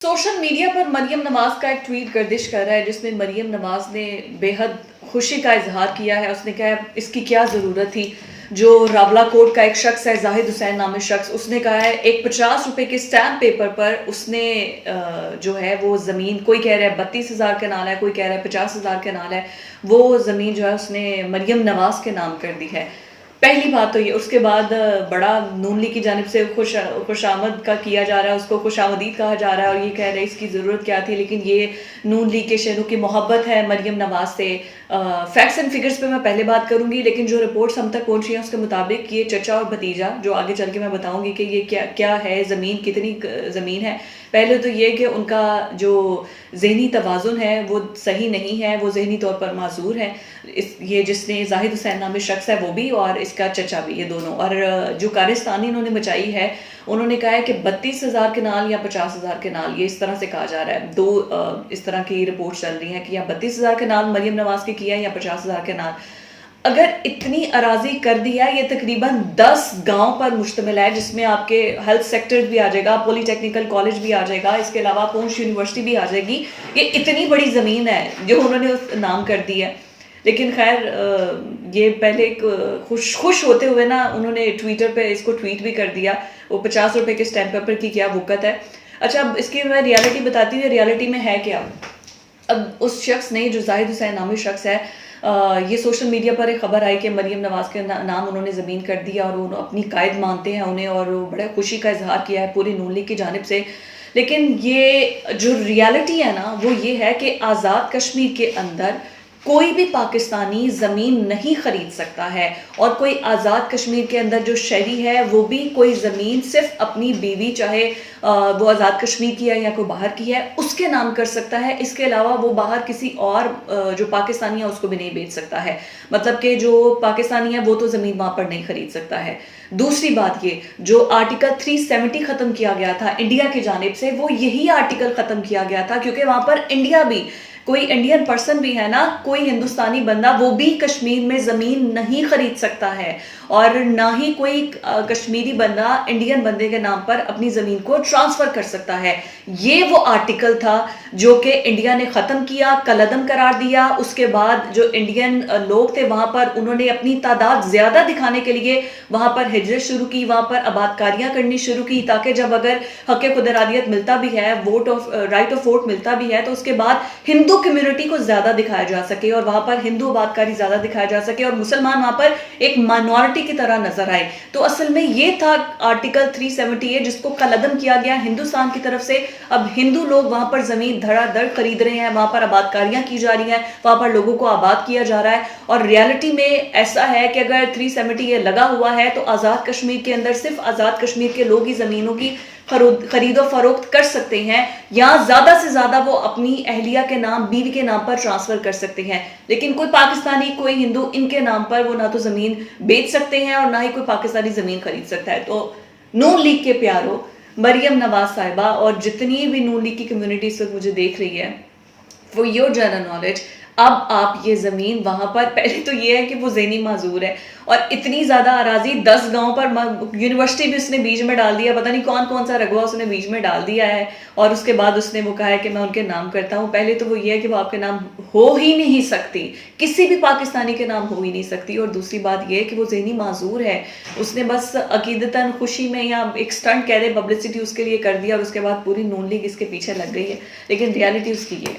Social media पर मरियम नवाज का एक ट्वीट गर्दिश कर रहा है जिसमें मरियम नवाज ने बेहद खुशी का इजहार किया है। उसने कहा इसकी क्या ज़रूरत थी। जो रावला कोट का एक शख्स है, जाहिद हुसैन नामी शख्स, उसने कहा है एक 50 रुपए के स्टैम्प पेपर पर उसने जो है वो ज़मीन, कोई कह रहा है 32,000 के नाल है, कोई कह रहा है 50,000 के नाल है, वो ज़मीन जो है उसने मरियम नवाज के नाम कर दी है। पहली बात तो ये। उसके बाद बड़ा नून लीग की जानिब से खुशामद का किया जा रहा है, उसको खुशामदीद कहा जा रहा है और ये कह रहे हैं इसकी ज़रूरत क्या थी। लेकिन ये नून लीग के शहरों की मोहब्बत है मरियम नवाज से। फैक्ट्स एंड फिगर्स पे मैं पहले बात करूंगी, लेकिन जो रिपोर्ट्स हम तक पहुंची हैं उसके मुताबिक ये चचा और भतीजा, जो आगे चल के मैं बताऊंगी कि ये क्या क्या है, ज़मीन कितनी ज़मीन है। पहले तो ये कि उनका जो ज़हनी तवाज़ुन है वो सही नहीं है, वो ज़हनी तौर पर माजूर है। ये जिसने जाहिद हुसैन नामी शख्स है वो भी और इसका चचा भी, ये दोनों। और जो कारस्तानी इन्होंने मचाई है, उन्होंने कहा है कि 32,000 के नाल या 50,000 के नाल, ये इस तरह से कहा जा रहा है। दो इस तरह की रिपोर्ट चल रही हैं कि या 32,000 के नाल मरियम नवाज के किया है या 50,000 के नाल। अगर इतनी अराजी कर दी है, ये तकरीबन 10 गांव पर मुश्तमिल है, जिसमें आपके हेल्थ सेक्टर भी आ जाएगा, पॉलीटेक्निकल कॉलेज भी आ जाएगा, इसके अलावा पूंछ यूनिवर्सिटी भी आ जाएगी। ये इतनी बड़ी ज़मीन है जो उन्होंने उस नाम कर दी है। लेकिन खैर ये पहले एक खुश होते हुए ना उन्होंने ट्विटर पे इसको ट्वीट भी कर दिया। वो 50 रुपए के स्टैम्प पेपर की क्या वक़्त है। अच्छा, अब इसकी मैं रियलिटी बताती हूँ, रियलिटी में है क्या। अब उस शख्स ने, जो जाहिद हुसैन नामी शख्स है, ये सोशल मीडिया पर एक खबर आई कि मरियम नवाज के नाम उन्होंने ज़मीन कर दिया और वो अपनी कायद मानते हैं उन्हें, और वो बड़े खुशी का इजहार किया है पूरी नून लीग की जानिब से। लेकिन ये जो रियलिटी है ना वो ये है कि आज़ाद कश्मीर के अंदर कोई भी पाकिस्तानी ज़मीन नहीं खरीद सकता है, और कोई आज़ाद कश्मीर के अंदर जो शहरी है वो भी कोई ज़मीन सिर्फ अपनी बीवी, चाहे वो आज़ाद कश्मीर की है या कोई बाहर की है, उसके नाम कर सकता है। इसके अलावा वो बाहर किसी और जो पाकिस्तानी है उसको भी नहीं बेच सकता है। मतलब कि जो पाकिस्तानी है वो तो ज़मीन वहाँ पर नहीं खरीद सकता है। दूसरी बात ये, जो आर्टिकल 370 ख़त्म किया गया था इंडिया की जानिब से, वो यही आर्टिकल ख़त्म किया गया था क्योंकि वहाँ पर इंडिया भी, कोई इंडियन पर्सन भी है ना, कोई हिंदुस्तानी बंदा, वो भी कश्मीर में ज़मीन नहीं खरीद सकता है, और ना ही कोई कश्मीरी बंदा इंडियन बंदे के नाम पर अपनी ज़मीन को ट्रांसफ़र कर सकता है। ये वो आर्टिकल था जो कि इंडिया ने ख़त्म किया, कलअदम करार दिया। उसके बाद जो इंडियन लोग थे वहाँ पर, उन्होंने अपनी तादाद ज़्यादा दिखाने के लिए वहाँ पर हिजरत शुरू की, वहाँ पर आबादकारियाँ करनी शुरू की, ताकि जब अगर हक़ खुद इरादियत मिलता भी है, राइट ऑफ वोट मिलता भी है, तो उसके बाद हिंदू कम्युनिटी को ज्यादा दिखाया जा सके और वहां पर हिंदू आबादकारी ज्यादा दिखाया जा सके और मुसलमान वहां पर एक माइनॉरिटी की तरह नजर आए। तो असल में ये था आर्टिकल 370 जिसको कलअदम किया गया हिंदुस्तान की तरफ से। अब हिंदू लोग वहां पर जमीन धड़ाधड़ खरीद रहे हैं, वहां पर आबादकारियां की जा रही हैं, वहां पर लोगों को आबाद किया जा रहा है। और रियलिटी में ऐसा है कि अगर 370 ये लगा हुआ है तो आजाद कश्मीर के अंदर सिर्फ आजाद कश्मीर के लोग ही जमीनों की खरीदो फरोख्त कर सकते हैं, या ज्यादा से ज्यादा वो अपनी अहलिया के नाम, बीवी के नाम पर ट्रांसफर कर सकते हैं। लेकिन कोई पाकिस्तानी, कोई हिंदू, इनके नाम पर वो ना तो जमीन बेच सकते हैं और ना ही कोई पाकिस्तानी जमीन खरीद सकता है। तो नून लीग के प्यारों, मरियम नवाज साहिबा और जितनी भी नून लीग की कम्युनिटी इस वक्त मुझे देख रही है, फॉर योर जनरल नॉलेज, अब आप ये ज़मीन वहाँ पर, पहले तो ये है कि वो ज़हनी माजूर है और इतनी ज़्यादा अराजी 10 गांव पर, यूनिवर्सिटी भी उसने बीच में डाल दिया, पता नहीं कौन कौन सा रगवा उसने बीच में डाल दिया है। और उसके बाद उसने वो कहा है कि मैं उनके नाम करता हूँ। पहले तो वो ये है कि वो आपके नाम हो ही नहीं सकती, किसी भी पाकिस्तानी के नाम हो ही नहीं सकती। और दूसरी बात ये है कि वो ज़हनी माजूर है, उसने बस अकीदतन खुशी में या एक स्टंट कह दे, पब्लिसिटी उसके लिए कर दिया और उसके बाद पूरी नून लीग इसके पीछे लग गई है। लेकिन रियलिटी उसकी ये है।